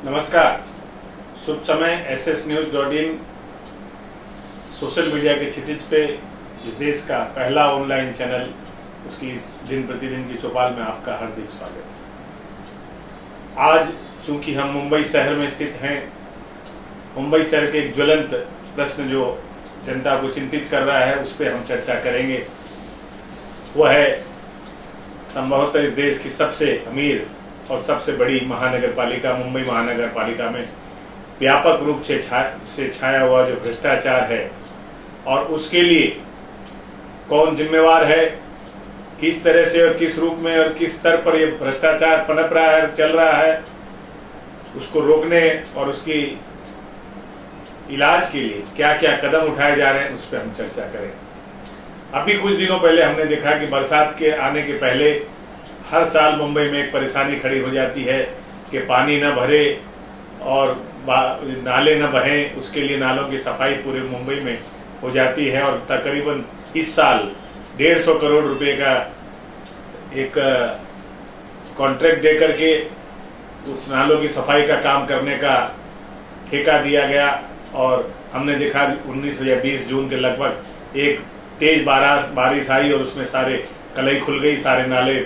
नमस्कार। शुभ समय। ssnews.in social media के क्षितिज पे इस देश का पहला ऑनलाइन चैनल, उसकी दिन प्रतिदिन की चौपाल में आपका हार्दिक स्वागत है। आज चूंकि हम मुंबई शहर में स्थित हैं, मुंबई शहर के एक ज्वलंत प्रश्न जो जनता को चिंतित कर रहा है, उस पर हम चर्चा करेंगे। वो है संभवतः इस देश की सबसे अमीर और सबसे बड़ी महानगर पालिका मुंबई महानगर पालिका में व्यापक रूप से छाया हुआ जो भ्रष्टाचार है, और उसके लिए कौन जिम्मेवार है, किस तरह से और किस रूप में और किस स्तर पर यह भ्रष्टाचार पनप रहा है, चल रहा है, उसको रोकने और उसकी इलाज के लिए क्या क्या कदम उठाए जा रहे हैं, उस पर हम चर्चा करें। अभी कुछ दिनों पहले हमने देखा कि बरसात के आने के पहले हर साल मुंबई में एक परेशानी खड़ी हो जाती है कि पानी न भरे और नाले न बहें। उसके लिए नालों की सफाई पूरे मुंबई में हो जाती है, और तकरीबन इस साल 150 करोड़ रुपए का एक कॉन्ट्रैक्ट दे करके उस नालों की सफाई का काम करने का ठेका दिया गया। और हमने देखा 19 या 20 जून के लगभग एक तेज बारिश आई और उसमें सारे कलई खुल गई, सारे नाले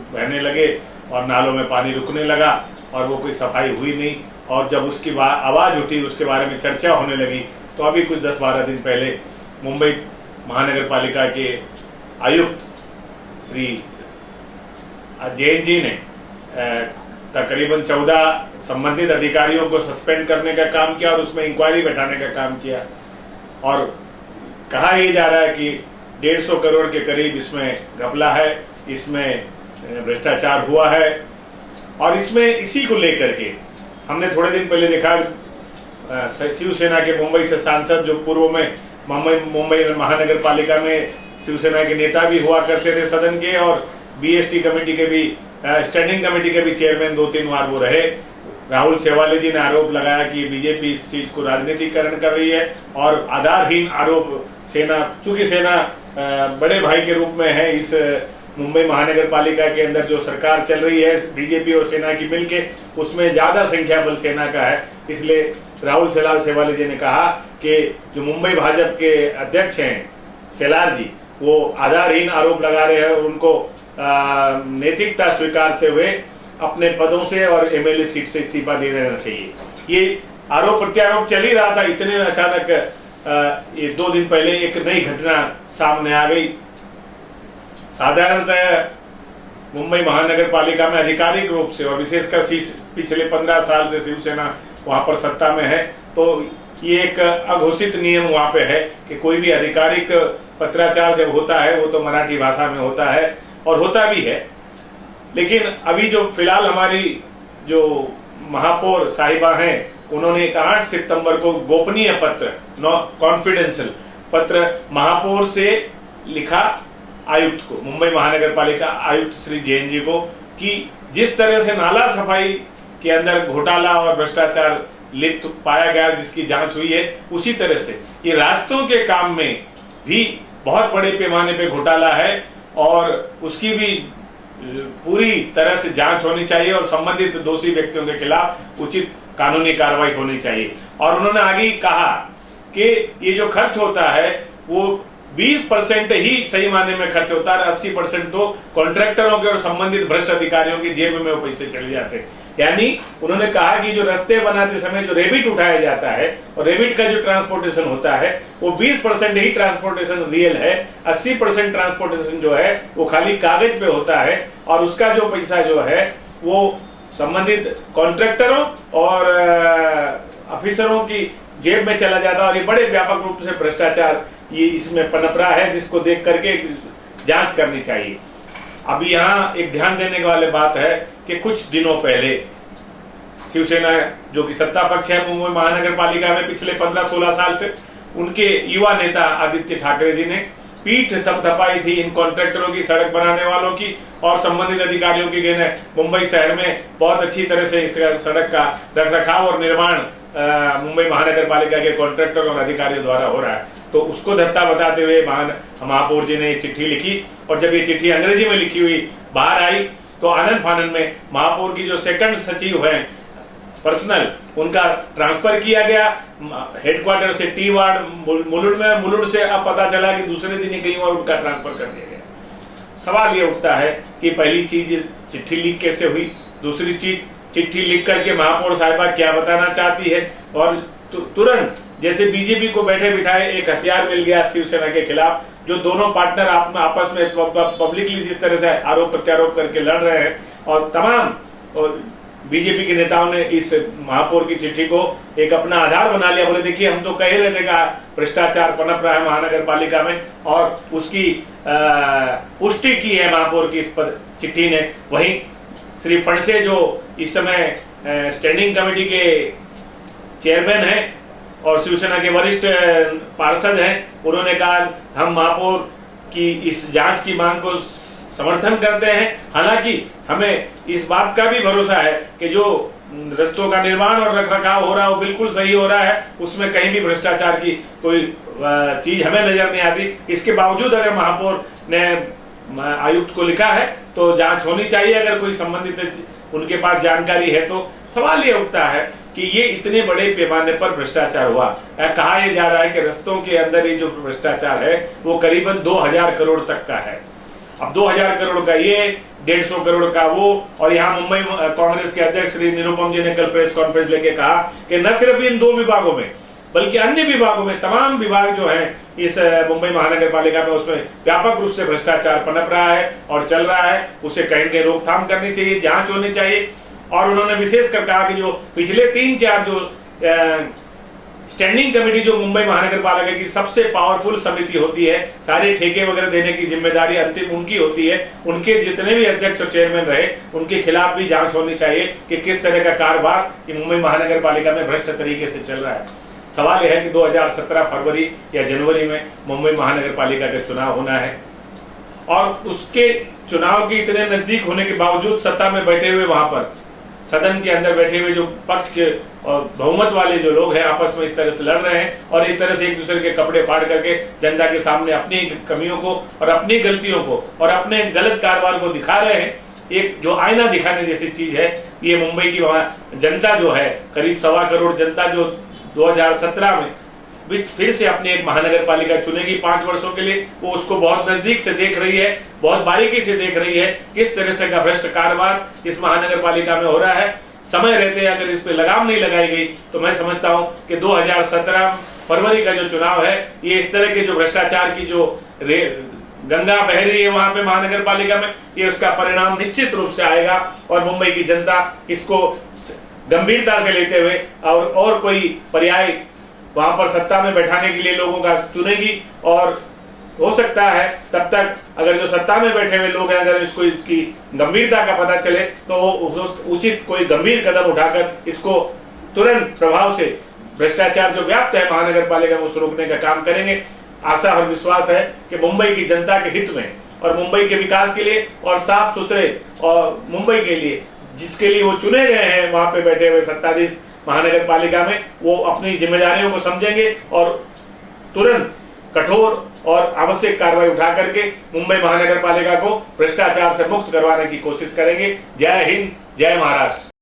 बहने लगे और नालों में पानी रुकने लगा, और वो कोई सफाई हुई नहीं। और जब उसकी आवाज उठी, उसके बारे में चर्चा होने लगी, तो अभी कुछ 10-12 दिन पहले मुंबई महानगर पालिका के आयुक्त श्री जैन जी ने तकरीबन 14 संबंधित अधिकारियों को सस्पेंड करने का काम किया और उसमें इंक्वायरी बैठाने का काम किया। और कहा यह जा रहा है कि 150 करोड़ के करीब इसमें घपला है, इसमें भ्रष्टाचार हुआ है। और इसमें इसी को लेकर के हमने थोड़े दिन पहले देखा शिवसेना के मुंबई से सांसद, जो पूर्व में मुंबई महानगर पालिका में शिवसेना के नेता भी हुआ करते थे सदन के, और बीएसटी कमेटी के भी स्टैंडिंग कमेटी के भी चेयरमैन 2-3 बार वो रहे, राहुल सेवाले जी ने आरोप लगाया कि बीजेपी इस चीज को राजनीतिकरण कर रही है और आधारहीन आरोप चूंकि सेना बड़े भाई के रूप में है इस मुंबई महानगर पालिका के अंदर जो सरकार चल रही है बीजेपी और सेना की मिलके, उसमें ज्यादा संख्या बल सेना का है। इसलिए राहुल सेवाले जी ने कहा कि जो मुंबई भाजपा के अध्यक्ष हैं सेलार जी, वो आधारहीन आरोप लगा रहे हैं और उनको नैतिकता स्वीकारते हुए अपने पदों से और एमएलए सीट से इस्तीफा दे देना चाहिए। ये आरोप प्रत्यारोप चल ही रहा था, इतने में अचानक ये 2 दिन पहले एक नई घटना सामने आ गई। साधारणतः मुंबई महानगर पालिका में आधिकारिक रूप से और विशेषकर पिछले 15 साल से शिवसेना वहां पर सत्ता में है, तो ये एक अघोषित नियम वहां पे है कि कोई भी आधिकारिक पत्राचार जब होता है वो तो मराठी भाषा में होता है और होता भी है। लेकिन अभी जो फिलहाल हमारी जो महापौर साहिबा हैं, उन्होंने एक 8 सितंबर को गोपनीय पत्र, कॉन्फिडेंशियल पत्र महापौर से लिखा आयुक्त को, मुंबई महानगर पालिका आयुक्त श्री जैन जी को, कि जिस तरह से नाला सफाई के अंदर घोटाला और भ्रष्टाचार लिप्त पाया गया, जिसकी जांच हुई है, उसी तरह से ये रास्तों के काम में भी बहुत बड़े पैमाने पे घोटाला है और उसकी भी पूरी तरह से जांच होनी चाहिए और संबंधित दोषी व्यक्तियों के खिलाफ उचित कानूनी कार्रवाई होनी चाहिए। और उन्होंने आगे कहा कि ये जो खर्च होता है वो 20% ही सही मायने में खर्च होता है, 80% तो कॉन्ट्रैक्टरों के और संबंधित भ्रष्ट अधिकारियों की जेब में वो पैसे चले जाते हैं। यानी उन्होंने कहा कि जो रास्ते बनाते समय जो रेबिट उठाया जाता है और रेबिट का जो ट्रांसपोर्टेशन होता है वो 20% ही ट्रांसपोर्टेशन रियल है, 80% ट्रांसपोर्टेशन जो है वो खाली कागज पे होता है, और उसका जो पैसा जो है वो संबंधित कॉन्ट्रैक्टरों और ऑफिसरों की जेब में चला जाता है। और ये बड़े व्यापक रूप से भ्रष्टाचार ये इसमें पनप रहा है, जिसको देख करके जांच करनी चाहिए। अभी यहाँ एक ध्यान देने वाली बात है कि कुछ दिनों पहले शिवसेना जो कि सत्ता पक्ष है मुंबई महानगर पालिका में पिछले 15-16 साल से, उनके युवा नेता आदित्य ठाकरे जी ने पीठ थपथपाई थी इन कॉन्ट्रैक्टरों की, सड़क बनाने वालों की और संबंधित अधिकारियों की। मुंबई शहर में बहुत अच्छी तरह से सड़क का रखरखाव और निर्माण मुंबई महानगर पालिका के कॉन्ट्रैक्टर और अधिकारियों द्वारा हो रहा है, तो उसको धत्ता बताते हुए महापौर जी ने चिट्ठी लिखी। और जब ये चिट्ठी अंग्रेजी में लिखी हुई बाहर आई तो आनंद फानन में महापौर की जो सेकंड सचिव है पर्सनल उनका ट्रांसफर किया गया हेडक्वार्टर से टी वार्ड मुलुंड में, मुलुंड से अब पता चला कि दूसरे दिन ही कहीं और उनका ट्रांसफर कर दिया गया। सवाल ये उठता है कि पहली चीज चिट्ठी लीक कैसे हुई, दूसरी चीज चिट्ठी लिख करके महापौर साहिबा क्या बताना चाहती है, और तुरंत जैसे बीजेपी को बैठे बिठाए एक हथियार मिल गया शिवसेना के खिलाफ, जो दोनों पार्टनर आपस में पब्लिकली जिस तरह से आरोप प्रत्यारोप करके लड़ रहे हैं, और तमाम और बीजेपी के नेताओं ने इस महापौर की चिट्ठी को एक अपना आधार बना लिया। बोले देखिए हम तो कह रहे थे कि भ्रष्टाचार पनप रहा है महानगर पालिका में, और उसकी पुष्टि की है महापौर की इस पर चिट्ठी ने। वहीं श्री फणसे जो इस समय स्टैंडिंग कमेटी के चेयरमैन हैं और शिवसेना के वरिष्ठ पार्षद हैं, उन्होंने कहा हम महापौर की इस जांच की मांग को समर्थन करते हैं। हालांकि हमें इस बात का भी भरोसा है कि जो रस्तों का निर्माण और रखरखाव हो रहा है वो बिल्कुल सही हो रहा है, उसमें कहीं भी भ्रष्टाचार की कोई चीज हमें नजर नहीं आती। इसके बावजूद अगर महापौर ने आयुक्त को लिखा है तो जांच होनी चाहिए, अगर कोई संबंधित उनके पास जानकारी है तो। सवाल ये उठता है कि ये इतने बड़े पैमाने पर भ्रष्टाचार हुआ, कहा यह जा रहा है कि रस्तों के अंदर ये जो भ्रष्टाचार है वो करीबन 2000 करोड़ तक का है। अब 2000 करोड़ का ये, 150 करोड़ का वो, और यहाँ मुंबई कांग्रेस के अध्यक्ष श्री निरुपम जी ने कल प्रेस कॉन्फ्रेंस लेके कहा कि न सिर्फ इन 2 विभागों में बल्कि अन्य विभागों में, तमाम विभाग जो हैं इस मुंबई महानगर पालिका में, उसमें व्यापक रूप से भ्रष्टाचार पनप रहा है और चल रहा है। उसे कहीं कहीं रोकथाम करनी चाहिए, जांच होनी चाहिए। और उन्होंने विशेषकर कहा कि जो पिछले 3-4 जो स्टैंडिंग कमेटी जो मुंबई महानगर पालिका की सबसे पावरफुल समिति होती है, सारे ठेके वगैरह देने की जिम्मेदारी अंतिम उनकी होती है, उनके जितने भी अध्यक्ष और चेयरमैन रहे उनके खिलाफ भी जांच होनी चाहिए कि किस तरह का कारोबार मुंबई महानगर पालिका में भ्रष्ट तरीके से चल रहा है। सवाल यह है कि 2017 फरवरी या जनवरी में मुंबई महानगर पालिका का चुनाव होना है, और उसके चुनाव के इतने नजदीक होने के बावजूद सत्ता में बैठे हुए वहां पर सदन के अंदर बैठे हुए जो पक्ष के और बहुमत वाले जो लोग हैं आपस में इस तरह से लड़ रहे हैं और इस तरह से एक दूसरे के कपड़े फाड़ करके जनता के सामने अपनी कमियों को और अपनी गलतियों को और अपने गलत कारोबार को दिखा रहे हैं। एक जो आईना दिखाने जैसी चीज है, ये मुंबई की वहां जनता जो है, करीब 1.25 करोड़ जनता जो 2017 में फिर से अपनी एक महानगर पालिका चुनेगी 5 वर्षों के लिए, वो उसको बहुत नजदीक से देख रही है, बहुत बारीकी से देख रही है किस तरह से का भ्रष्ट कारोबार इस महानगर पालिका में हो रहा है। समय रहते अगर इस पे लगाम नहीं लगाई गई तो मैं समझता हूं कि 2017 फरवरी का जो चुनाव है, ये इस तरह के जो भ्रष्टाचार की जो गंगा बह रही है वहां पे महानगर पालिका में, ये उसका परिणाम निश्चित रूप से आएगा और मुंबई की जनता इसको गंभीरता से लेते हुए और कोई पर्याय वहां पर सत्ता में बैठाने के लिए लोगों का चुनेगी। और हो सकता है तब तक अगर जो सत्ता में बैठे हुए लोग हैं, अगर इसको इसकी गंभीरता का पता चले तो उचित कोई गंभीर कदम उठाकर इसको तुरंत प्रभाव से भ्रष्टाचार जो व्याप्त है महानगर पालिका में उसे रोकने का काम करेंगे। आशा और विश्वास है कि मुंबई की जनता के हित में और मुंबई के विकास के लिए और साफ सुथरे और मुंबई के लिए जिसके लिए वो चुने गए हैं वहां पे बैठे हुए सत्ताधीश महानगर पालिका में, वो अपनी जिम्मेदारियों को समझेंगे और तुरंत कठोर और आवश्यक कार्रवाई उठा करके मुंबई महानगर पालिका को भ्रष्टाचार से मुक्त करवाने की कोशिश करेंगे। जय हिंद, जय महाराष्ट्र।